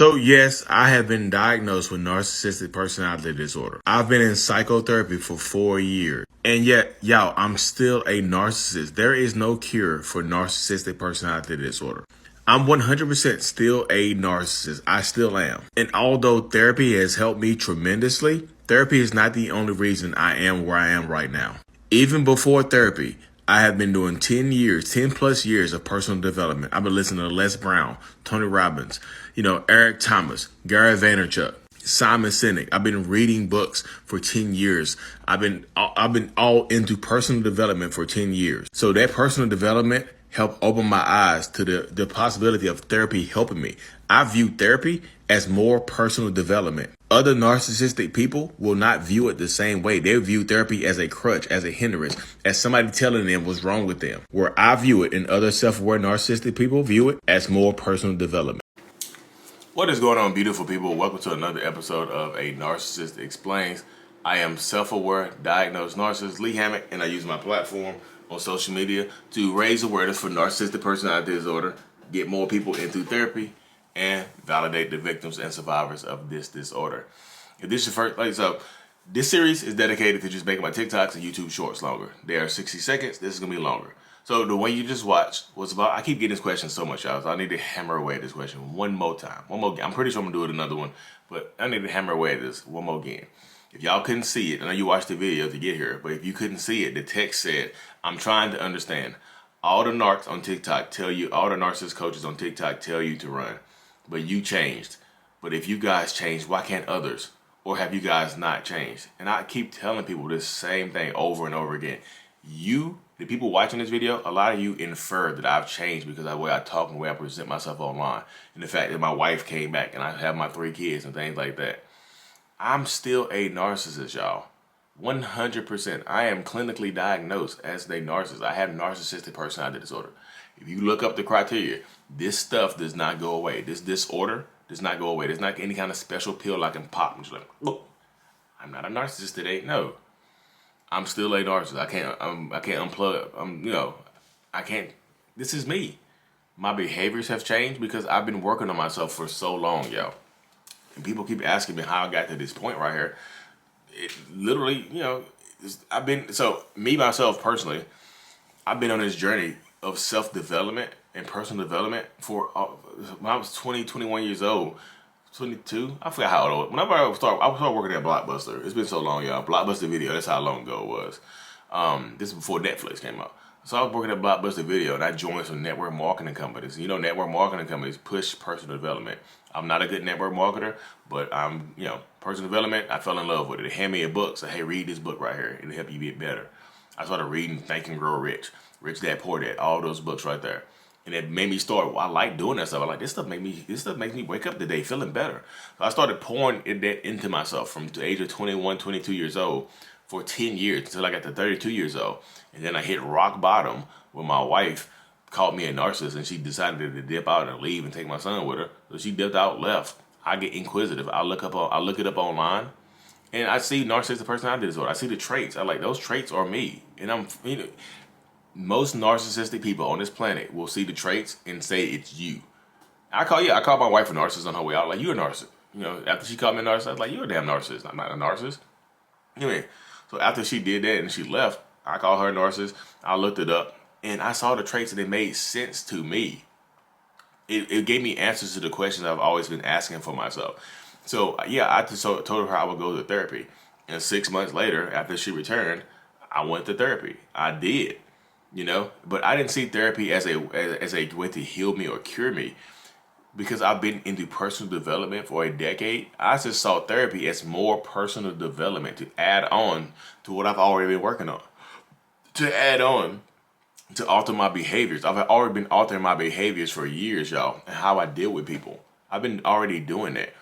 So yes, I have been diagnosed with narcissistic personality disorder. I've been in psychotherapy for 4 years. And yet, y'all, I'm still a narcissist. There is no cure for narcissistic personality disorder. I'm 100% still a narcissist. I still am. And although therapy has helped me tremendously, therapy is not the only reason I am where I am right now. Even before therapy, I have been doing 10 plus years of personal development. I've been listening to Les Brown, Tony Robbins, Eric Thomas, Gary Vaynerchuk, Simon Sinek. I've been reading books for 10 years. I've been all into personal development for 10 years. So that personal development helped open my eyes to the possibility of therapy helping me. I view therapy as more personal development. Other narcissistic people will not view it the same way. They view therapy as a crutch, as a hindrance, as somebody telling them what's wrong with them. Where I view it and other self-aware narcissistic people view it as more personal development. What is going on, beautiful people? Welcome to another episode of A Narcissist Explains. I am self-aware, diagnosed narcissist Lee Hammock, and I use my platform on social media to raise awareness for narcissistic personality disorder, get more people into therapy, and validate the victims and survivors of this disorder. If this is your first, this series is dedicated to just making my TikToks and YouTube shorts longer. They are 60 seconds. This is going to be longer. So the one you just watched was about, I keep getting this question so much, y'all, so I need to hammer away at this question one more time. I'm pretty sure I'm going to do it another one, but I need to hammer away at this one more again. If y'all couldn't see it, I know you watched the video to get here, but if you couldn't see it, the text said, I'm trying to understand. All the narcs on TikTok tell you, all the narcissist coaches on TikTok tell you to run, but you changed. But if you guys changed, why can't others? Or have you guys not changed? And I keep telling people this same thing over and over again. The people watching this video, a lot of you infer that I've changed because of the way I talk and the way I present myself online. And the fact that my wife came back and I have my 3 kids and things like that. I'm still a narcissist, y'all. 100%. I am clinically diagnosed as a narcissist. I have narcissistic personality disorder. If you look up the criteria, this stuff does not go away. This disorder does not go away. There's not any kind of special pill I can pop and just like, oh, I'm not a narcissist today. No, I'm still a narcissist. I can't unplug. I can't. This is me. My behaviors have changed because I've been working on myself for so long, y'all. And people keep asking me how I got to this point right here. It literally, myself personally, I've been on this journey of self-development and personal development for when I was 20, 21 years old, 22. I forgot how old. Whenever I started working at Blockbuster. It's been so long, y'all. Blockbuster Video. That's how long ago it was. This is before Netflix came out. So I was working at Blockbuster Video, and I joined some network marketing companies. Network marketing companies push personal development. I'm not a good network marketer, but I'm, personal development, I fell in love with it. They hand me a book, say, hey, read this book right here. It'll help you get better. I started reading Think and Grow Rich, Rich Dad, Poor Dad, all those books right there. And it made me start, I like doing that stuff. I like, this stuff makes me wake up today feeling better. So I started pouring that into myself from the age of 21, 22 years old for 10 years until I got to 32 years old. And then I hit rock bottom when my wife called me a narcissist and she decided to dip out and leave and take my son with her. So she dipped out, left. I get inquisitive. I look it up online and I see narcissistic personality disorder. I see the traits. I like, those traits are me. And most narcissistic people on this planet will see the traits and say it's you. I called my wife a narcissist on her way out. Like, you're a narcissist. After she called me a narcissist, I was like, you're a damn narcissist. I'm not a narcissist. Anyway, so after she did that and she left, I called her a narcissist. I looked it up and I saw the traits and it made sense to me. It gave me answers to the questions I've always been asking for myself. So yeah, I just told her I would go to therapy. And 6 months later, after she returned, I went to therapy. I did, but I didn't see therapy as a way to heal me or cure me. Because I've been into personal development for a decade, I just saw therapy as more personal development to add on to what I've already been working on. To add on to alter my behaviors. I've already been altering my behaviors for years, y'all, and how I deal with people. I've been already doing that.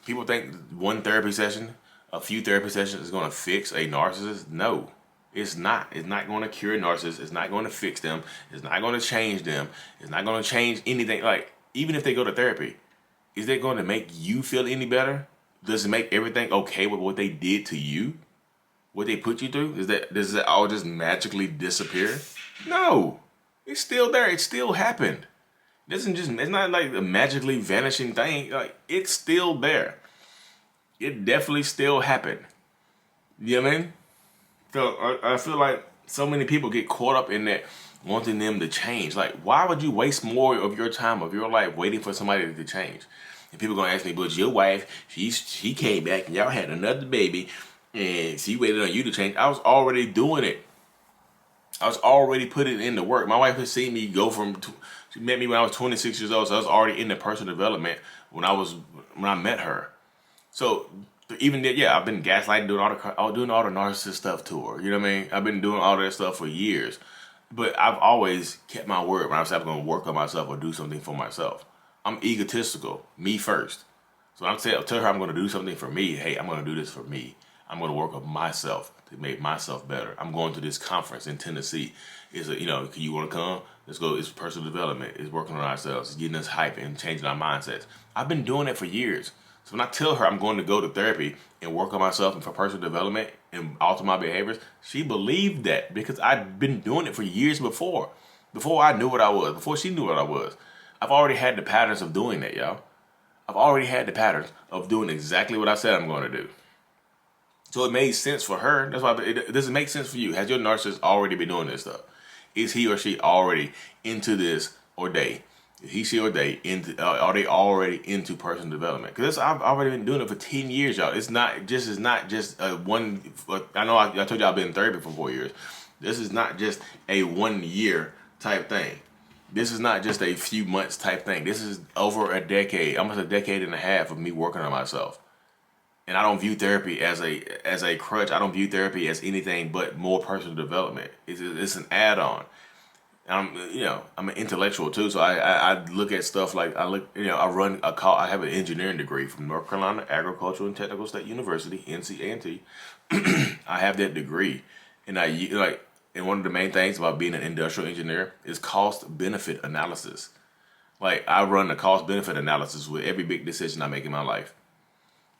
People think one therapy session, a few therapy sessions is going to fix a narcissist. No, it's not. It's not going to cure narcissists. It's not going to fix them. It's not going to change them. It's not going to change anything. Like, even if they go to therapy, is that going to make you feel any better? Does it make everything okay with what they did to you? What they put you through? Does that all just magically disappear? No. It's still there. It still happened. It's not like a magically vanishing thing. Like, it's still there. It definitely still happened. You know what I mean? So I feel like so many people get caught up in that, wanting them to change. Like, why would you waste more of your time, of your life, waiting for somebody to change? And people gonna ask me, but your wife, she came back and y'all had another baby and she waited on you to change. I was already doing it. I was already putting in the work. My wife had seen me go from, she met me when I was 26 years old, so I was already in the personal development when I met her. So even that, yeah, I've been gaslighting, doing all the narcissist stuff to her. You know what I mean? I've been doing all that stuff for years, but I've always kept my word when I said I'm going to work on myself or do something for myself. I'm egotistical, me first. So I'm tell her I'm going to do something for me. Hey, I'm going to do this for me. I'm going to work on myself to make myself better. I'm going to this conference in Tennessee. Can you want to come? Let's go. It's personal development. It's working on ourselves. It's getting us hype and changing our mindsets. I've been doing it for years. So when I tell her I'm going to go to therapy and work on myself and for personal development and alter my behaviors, she believed that because I'd been doing it for years before I knew what I was, before she knew what I was. I've already had the patterns of doing that, y'all. I've already had the patterns of doing exactly what I said I'm going to do. So it made sense for her. That's why does it make sense for you? Has your narcissist already been doing this stuff? Is he or she already into this, or they? He, she, or they are they already into personal development? Because I've already been doing it for 10 years, y'all. It's not just one. I know I told you I've been in therapy for 4 years. This is not just a 1 year type thing. This is not just a few months type thing. This is over a decade, almost a decade and a half of me working on myself. And I don't view therapy as a crutch. I don't view therapy as anything but more personal development. It's an add-on. I'm an intellectual too, so I look at stuff like I have an engineering degree from North Carolina Agricultural and Technical State University, NCANT. I have that degree, and and one of the main things about being an industrial engineer is cost benefit analysis. Like, I run the cost benefit analysis with every big decision I make in my life.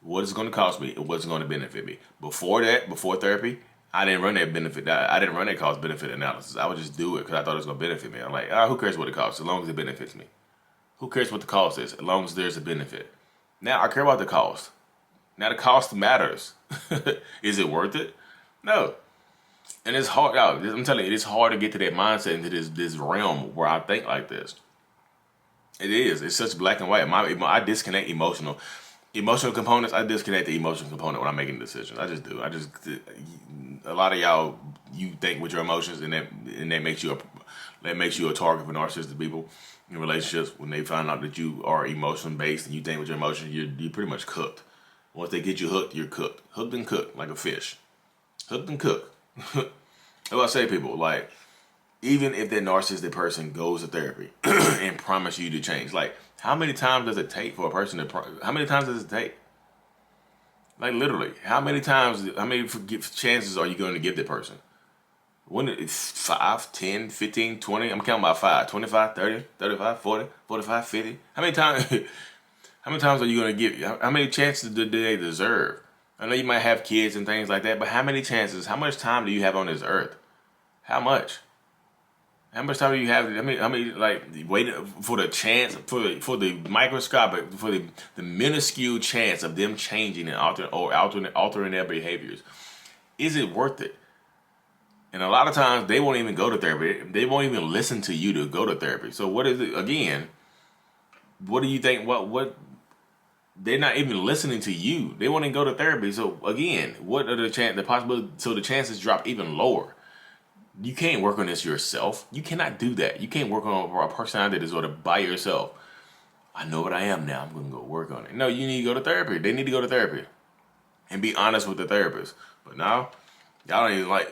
What is going to cost me and what's going to benefit me. Before therapy, I didn't run that benefit. I didn't run that cost benefit analysis. I would just do it because I thought it was going to benefit me. I'm like, who cares what it costs as long as it benefits me? Who cares what the cost is as long as there's a benefit? Now I care about the cost. Now the cost matters. Is it worth it? No. And it's hard. I'm telling you, it's hard to get to that mindset, into this realm where I think like this. It is. It's such black and white. I disconnect emotional components. I disconnect the emotional component when I'm making decisions. I just do. A lot of y'all, you think with your emotions, and that makes you a target for narcissistic people in relationships. When they find out that you are emotion based and you think with your emotions, you're pretty much cooked. Once they get you hooked, you're cooked. Hooked and cooked like a fish. Hooked and cooked. That's what I say, people. Like, even if that narcissistic person goes to therapy and promise you to change, like, how many times does it take for a person how many times does it take? Like, literally, how many chances are you going to give that person? When it's 5, 10, 15, 20, I'm counting by 5, 25, 30, 35, 40, 45, 50. How many times are you going to give? How many chances do they deserve? I know you might have kids and things like that, but how many chances, how much time do you have on this earth? How much? How much time do you have? Like, waiting for the chance, for the microscopic, for the minuscule chance of them changing and altering their behaviors? Is it worth it? And a lot of times they won't even go to therapy. They won't even listen to you to go to therapy. So what is it? Again, what do you think? What? They're not even listening to you. They won't even go to therapy. So again, what are the possibility? So the chances drop even lower. You can't work on this yourself. You cannot do that. You can't work on a personality disorder by yourself. I know what I am now. I'm going to go work on it. No, you need to go to therapy. They need to go to therapy and be honest with the therapist. But now, y'all don't even like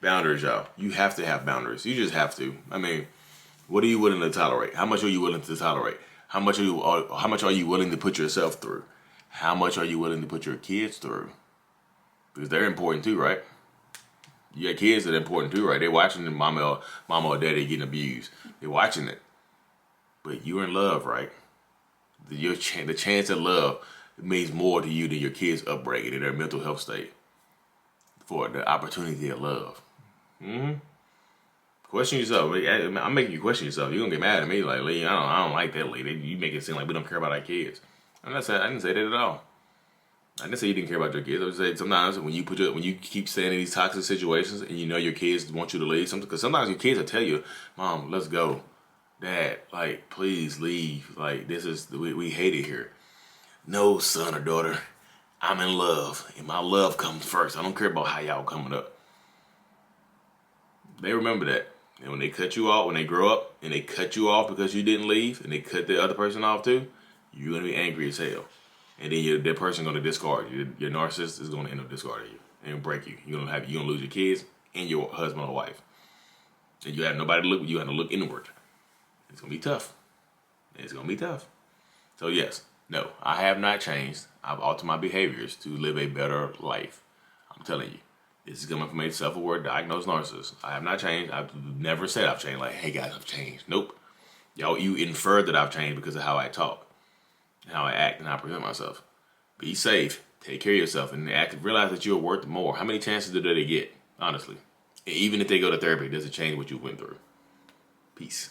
boundaries, y'all. You have to have boundaries. You just have to. I mean, what are you willing to tolerate? How much are you willing to tolerate? How much are you willing to put yourself through? How much are you willing to put your kids through? Because they're important too, right? You got kids that are important too, right? They're watching the mama or daddy getting abused. They're watching it. But you're in love, right? The chance of love means more to you than your kids' upbringing and their mental health state for the opportunity of love. Question yourself. I'm making you question yourself. You're gonna get mad at me like, Lee, I don't like that, Lee. You make it seem like we don't care about our kids. I didn't say that at all. I didn't say you didn't care about your kids. I was saying sometimes when you keep staying in these toxic situations and you know your kids want you to leave, because sometimes your kids will tell you, Mom, let's go. Dad, like, please leave. Like, we hate it here. No, son or daughter, I'm in love, and my love comes first. I don't care about how y'all coming up. They remember that. And when they cut you off, when they grow up and they cut you off because you didn't leave, and they cut the other person off too, you're gonna be angry as hell. And then that person gonna discard you. Your narcissist is gonna end up discarding you and break you. You're gonna lose your kids and your husband or wife. And you have nobody to look. You have to look inward. It's gonna be tough. It's gonna be tough. So yes, no, I have not changed. I've altered my behaviors to live a better life. I'm telling you, this is coming from a self-aware, diagnosed narcissist. I have not changed. I've never said I've changed. Like, hey guys, I've changed. Nope. You infer that I've changed because of how I talk, and how I act, and how I present myself. Be safe. Take care of yourself, and realize that you're worth more. How many chances do they get? Honestly, even if they go to therapy, does it change what you went through? Peace.